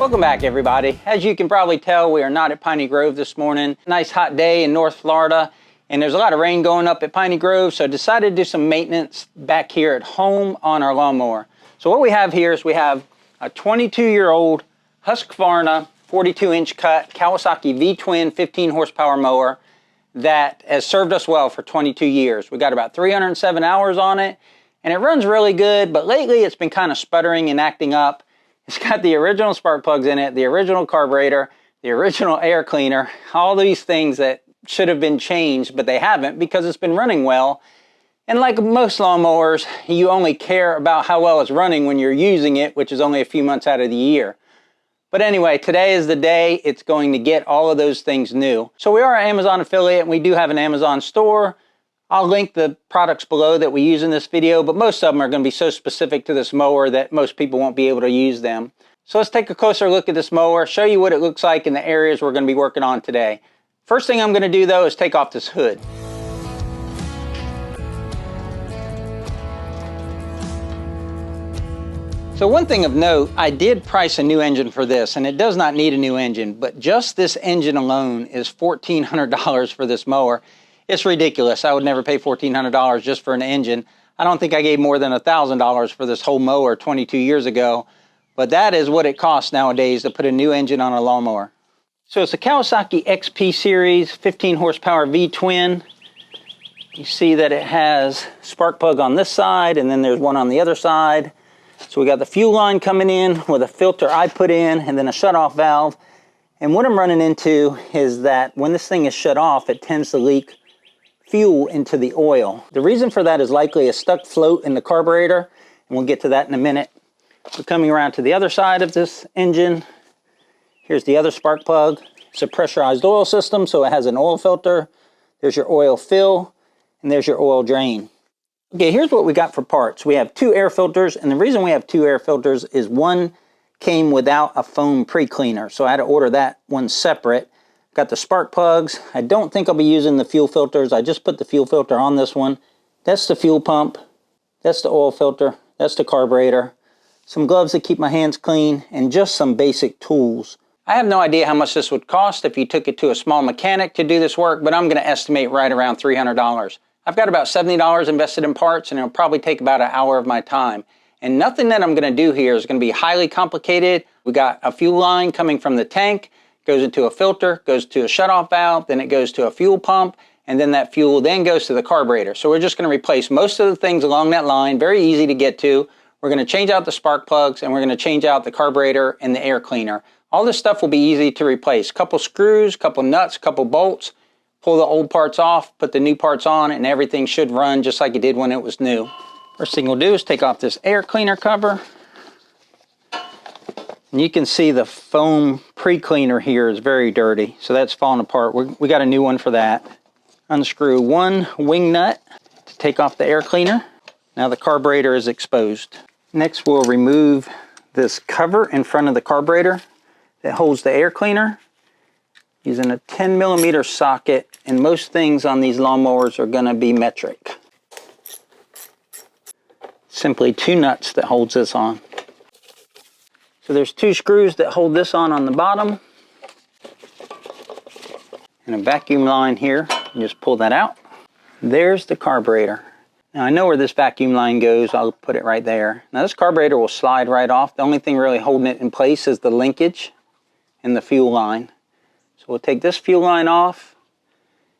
Welcome back, everybody. As you can probably tell, we are not at Piney Grove this morning. Nice hot day in North Florida, and there's a lot of rain going up at Piney Grove, so I decided to do some maintenance back here at home on our lawnmower. So what we have here is we have a 22-year-old Husqvarna 42-inch cut Kawasaki V-Twin 15 horsepower mower that has served us well for 22 years. We got about 307 hours on it, and it runs really good, but lately it's been kind of sputtering and acting up. It's got the original spark plugs in it, the original carburetor, the original air cleaner, all these things that should have been changed, but they haven't because it's been running well. And like most lawnmowers, you only care about how well it's running when you're using it, which is only a few months out of the year. But anyway, today is the day it's going to get all of those things new. So we are an Amazon affiliate, and we do have an Amazon store. I'll link the products below that we use in this video, but most of them are going to be so specific to this mower that most people won't be able to use them. So let's take a closer look at this mower, show you what it looks like in the areas we're going to be working on today. First thing I'm going to do though is take off this hood. So one thing of note, I did price a new engine for this, and it does not need a new engine, but just this engine alone is $1,400 for this mower. It's ridiculous. I would never pay $1,400 just for an engine. I don't think I gave more than $1,000 for this whole mower 22 years ago, but that is what it costs nowadays to put a new engine on a lawnmower. So it's a Kawasaki XP series 15 horsepower V-Twin. You see that it has spark plug on this side, and then there's one on the other side. So we got the fuel line coming in with a filter I put in, and then a shutoff valve. And what I'm running into is that when this thing is shut off, it tends to leak fuel into the oil. The reason for that is likely a stuck float in the carburetor, and we'll get to that in a minute. We're coming around to the other side of this engine. Here's the other spark plug. It's a pressurized oil system, so it has an oil filter. There's your oil fill, and there's your oil drain. Okay, here's what we got for parts. We have 2 air filters, and the reason we have 2 air filters is one came without a foam pre-cleaner, so I had to order that one separate. Got the spark plugs. I don't think I'll be using the fuel filters. I just put the fuel filter on this one. That's the fuel pump. That's the oil filter. That's the carburetor. Some gloves to keep my hands clean, and just some basic tools. I have no idea how much this would cost if you took it to a small mechanic to do this work, but I'm going to estimate right around $300. I've got about $70 invested in parts, and it'll probably take about an hour of my time. And nothing that I'm going to do here is going to be highly complicated. We got a fuel line coming from the tank, goes into a filter, goes to a shutoff valve, then it goes to a fuel pump, and then that fuel then goes to the carburetor. So we're just going to replace most of the things along that line, very easy to get to. We're going to change out the spark plugs, and we're going to change out the carburetor and the air cleaner. All this stuff will be easy to replace. Couple screws, couple nuts, couple bolts, pull the old parts off, put the new parts on, and everything should run just like it did when it was new. First thing we'll do is take off this air cleaner cover. And you can see the foam pre-cleaner here is very dirty, so that's falling apart. We got a new one for that. Unscrew one wing nut to take off the air cleaner. Now the carburetor is exposed. Next we'll remove this cover in front of the carburetor that holds the air cleaner using a 10mm socket, and most things on these lawnmowers are going to be metric. Simply 2 nuts that holds this on. So there's 2 screws that hold this on the bottom, and a vacuum line here. You just pull that out. There's the carburetor. Now I know where this vacuum line goes. I'll put it right there. Now this carburetor will slide right off. The only thing really holding it in place is the linkage and the fuel line. So we'll take this fuel line off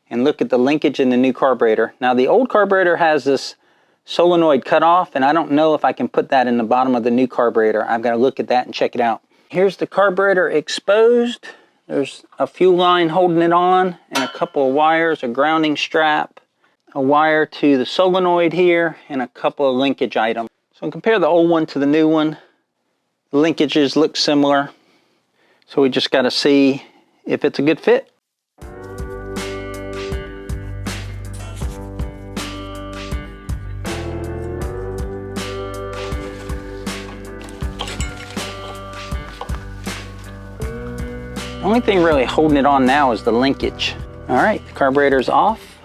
and look at the linkage in the new carburetor. Now the old carburetor has this solenoid cutoff, and I don't know if I can put that in the bottom of the new carburetor. I've got to look at that and check it out. Here's the carburetor exposed. There's a fuel line holding it on, and a couple of wires, a grounding strap, a wire to the solenoid here, and a couple of linkage items. So compare the old one to the new one. The linkages look similar, so we just got to see if it's a good fit. The only thing really holding it on now is the linkage. All right, the carburetor's off.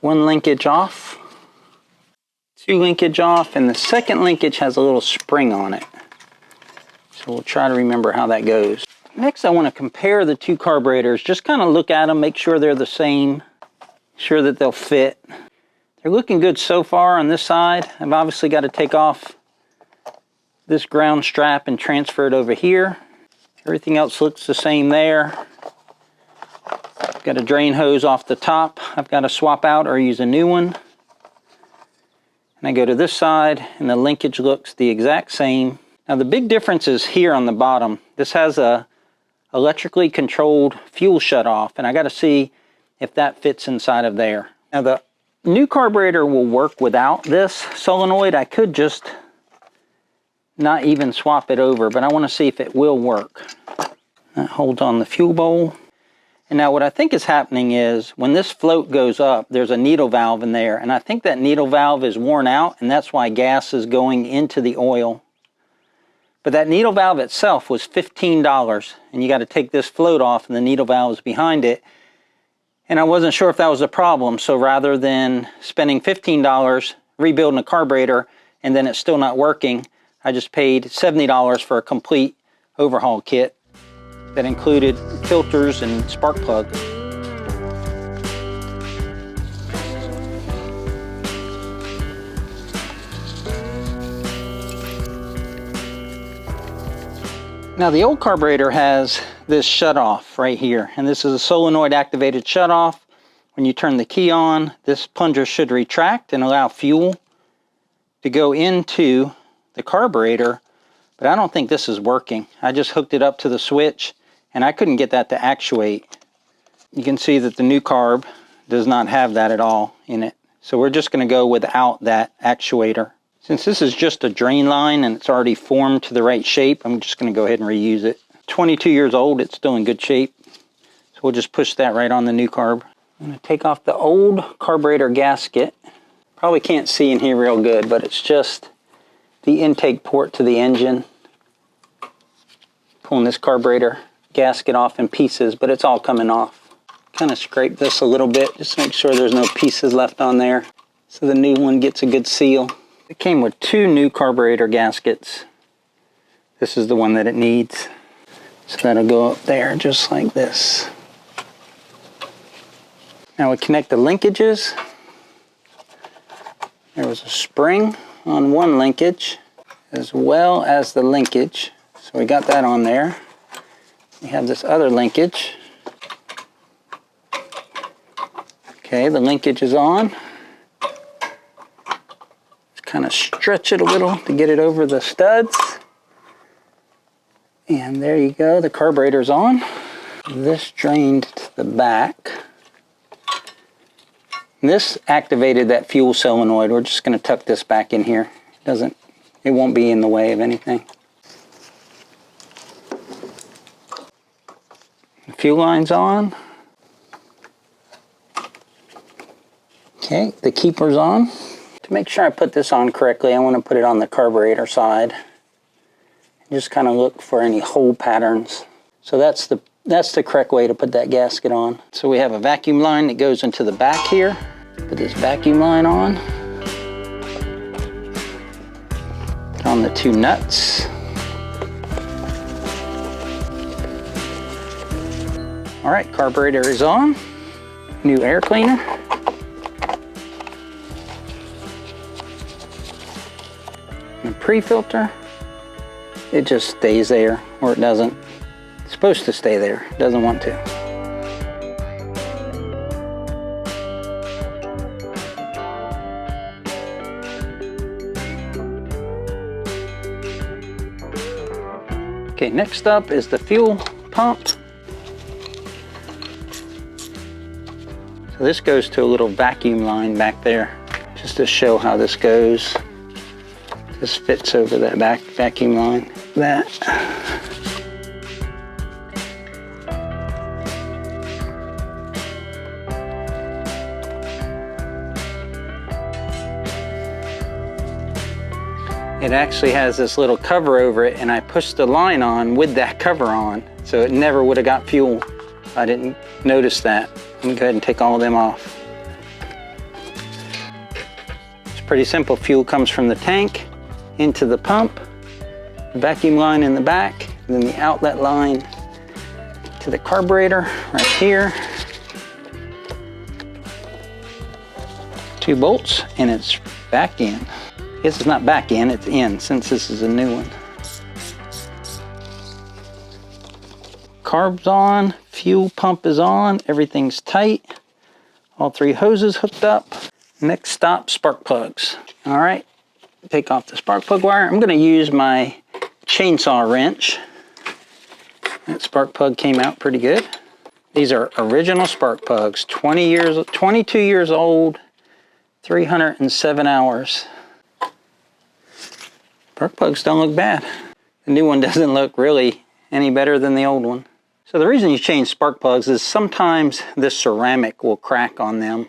1 linkage off. 2 linkage off, and the second linkage has a little spring on it. So So we'll try to remember how that goes. Next, I want to compare the two carburetors. Just kind of look at them, make sure they're the same, sure that they'll fit. They're looking good so far on this side. I've obviously got to take off this ground strap and transfer it over here. Everything else looks the same there. I've got a drain hose off the top. I've got to swap out or use a new one. And I go to this side and the linkage looks the exact same. Now the big difference is here on the bottom. This has a electrically controlled fuel shutoff, and I got to see if that fits inside of there. Now the new carburetor will work without this solenoid. I could just not even swap it over, but I want to see if it will work. That holds on the fuel bowl. And now what I think is happening is when this float goes up, there's a needle valve in there, and I think that needle valve is worn out, and that's why gas is going into the oil. But that needle valve itself was $15, and you got to take this float off and the needle valve is behind it. And I wasn't sure if that was a problem, so rather than spending $15 rebuilding a carburetor and then it's still not working, I just paid $70 for a complete overhaul kit that included filters and spark plug. Now the old carburetor has this shutoff right here, and this is a solenoid activated shutoff. When you turn the key on, this plunger should retract and allow fuel to go into the carburetor, but I don't think this is working. I just hooked it up to the switch and I couldn't get that to actuate. You can see that the new carb does not have that at all in it. So we're just going to go without that actuator. Since this is just a drain line and it's already formed to the right shape, I'm just going to go ahead and reuse it. 22 years old, it's still in good shape. So we'll just push that right on the new carb. I'm going to take off the old carburetor gasket. Probably can't see in here real good, but it's just the intake port to the engine. Pulling this carburetor gasket off in pieces, but it's all coming off. Kind of scrape this a little bit, just to make sure there's no pieces left on there, so the new one gets a good seal. It came with two new carburetor gaskets. This is the one that it needs. So that'll go up there just like this. Now we connect the linkages. There was a spring on one linkage as well as the linkage. So we got that on there. We have this other linkage. Okay, the linkage is on. Kind of stretch it a little to get it over the studs. And there you go, the carburetor's on. This drained to the back. And this activated that fuel solenoid. We're just going to tuck this back in here. It won't be in the way of anything. The fuel line's on. Okay, the keeper's on. To make sure I put this on correctly, I want to put it on the carburetor side. Just kind of look for any hole patterns. So that's the correct way to put that gasket on. So we have a vacuum line that goes into the back here. Put this vacuum line on. Put on the two nuts. All right, carburetor is on. New air cleaner. Pre-filter, it just stays there, or it doesn't. It's supposed to stay there, it doesn't want to. Okay, next up is the fuel pump. So this goes to a little vacuum line back there, just to show how this goes. This fits over that back vacuum line. That. It actually has this little cover over it, and I pushed the line on with that cover on, so it never would have got fuel. I didn't notice that. Let me go ahead and take all of them off. It's pretty simple. Fuel comes from the tank into the pump, the vacuum line in the back, and then the outlet line to the carburetor right here. 2 bolts, and it's back in. I guess it's not back in, it's in, since this is a new one. Carb's on, fuel pump is on, everything's tight. All 3 hoses hooked up. Next stop, spark plugs. All right, take off the spark plug wire. I'm gonna use my chainsaw wrench. That spark plug came out pretty good. These are original spark plugs, 22 years old, 307 hours. Spark plugs don't look bad. The new one doesn't look really any better than the old one. So the reason you change spark plugs is sometimes this ceramic will crack on them.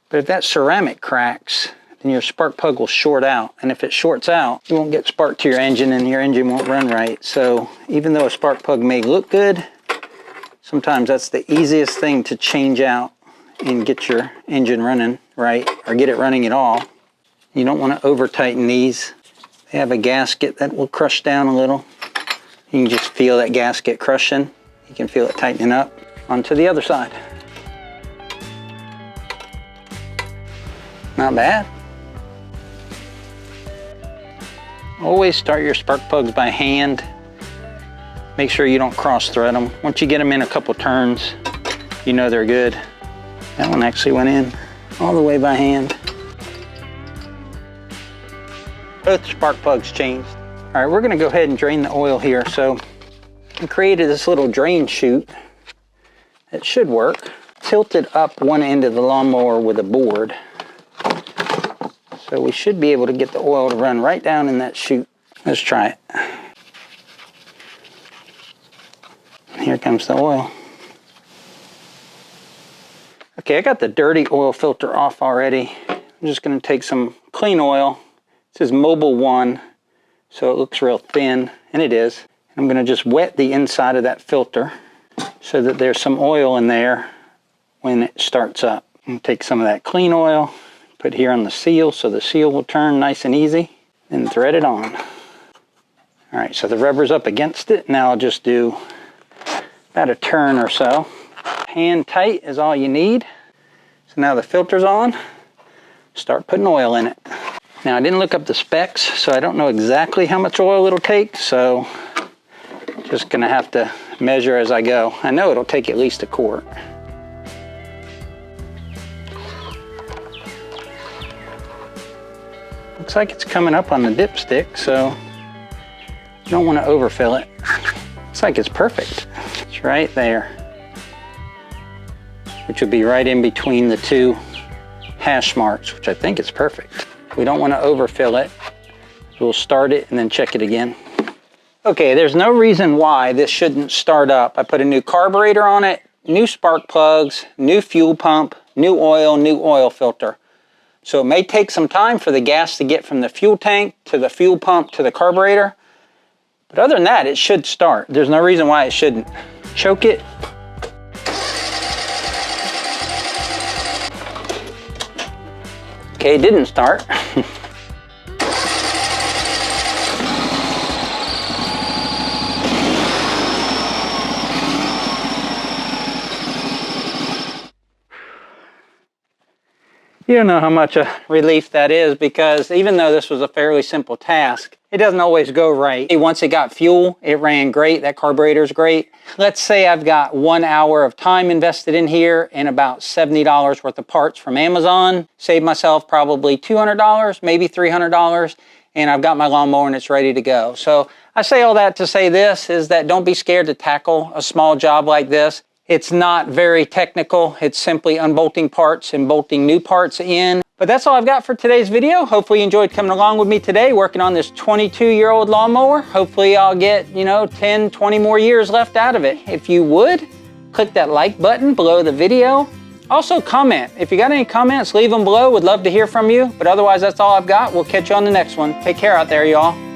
But if that ceramic cracks, then your spark plug will short out. And if it shorts out, you won't get spark to your engine and your engine won't run right. So even though a spark plug may look good, sometimes that's the easiest thing to change out and get your engine running right, or get it running at all. You don't want to over tighten these. They have a gasket that will crush down a little. You can just feel that gasket crushing. You can feel it tightening up. Onto the other side. Not bad. Always start your spark plugs by hand. Make sure you don't cross thread them. Once you get them in a couple turns, you know they're good. That one actually went in all the way by hand. Both spark plugs changed. All right, we're gonna go ahead and drain the oil here. So I created this little drain chute that should work. Tilted up one end of the lawnmower with a board. So we should be able to get the oil to run right down in that chute. Let's try it. Here comes the oil. Okay, I got the dirty oil filter off already. I'm just gonna take some clean oil. This is Mobile 1, so it looks real thin, and it is. I'm gonna just wet the inside of that filter so that there's some oil in there when it starts up. And take some of that clean oil, put here on the seal so the seal will turn nice and easy, and thread it on. All right, so the rubber's up against it. Now I'll just do about a turn or so. Hand tight is all you need. So now the filter's on, start putting oil in it. Now I didn't look up the specs, so I don't know exactly how much oil it'll take, so just gonna have to measure as I go. I know it'll take at least a quart. Looks like it's coming up on the dipstick, so you don't want to overfill it. Looks like it's perfect. It's right there, which would be right in between the 2 hash marks, which I think is perfect. We don't want to overfill it. We'll start it and then check it again. Okay, there's no reason why this shouldn't start up. I put a new carburetor on it, new spark plugs, new fuel pump, new oil filter. So it may take some time for the gas to get from the fuel tank to the fuel pump to the carburetor. But other than that, it should start. There's no reason why it shouldn't. Choke it. Okay, it didn't start. You don't know how much a relief that is, because even though this was a fairly simple task, it doesn't always go right. Once it got fuel, it ran great. That carburetor's great. Let's say I've got 1 hour of time invested in here and about $70 worth of parts from Amazon. Saved myself probably $200, maybe $300, and I've got my lawnmower and it's ready to go. So I say all that to say this, is that don't be scared to tackle a small job like this. It's not very technical. It's simply unbolting parts and bolting new parts in. But that's all I've got for today's video. Hopefully you enjoyed coming along with me today, working on this 22-year-old lawnmower. Hopefully I'll get, 10, 20 more years left out of it. If you would, click that like button below the video. Also comment. If you got any comments, leave them below. Would love to hear from you. But otherwise, that's all I've got. We'll catch you on the next one. Take care out there, y'all.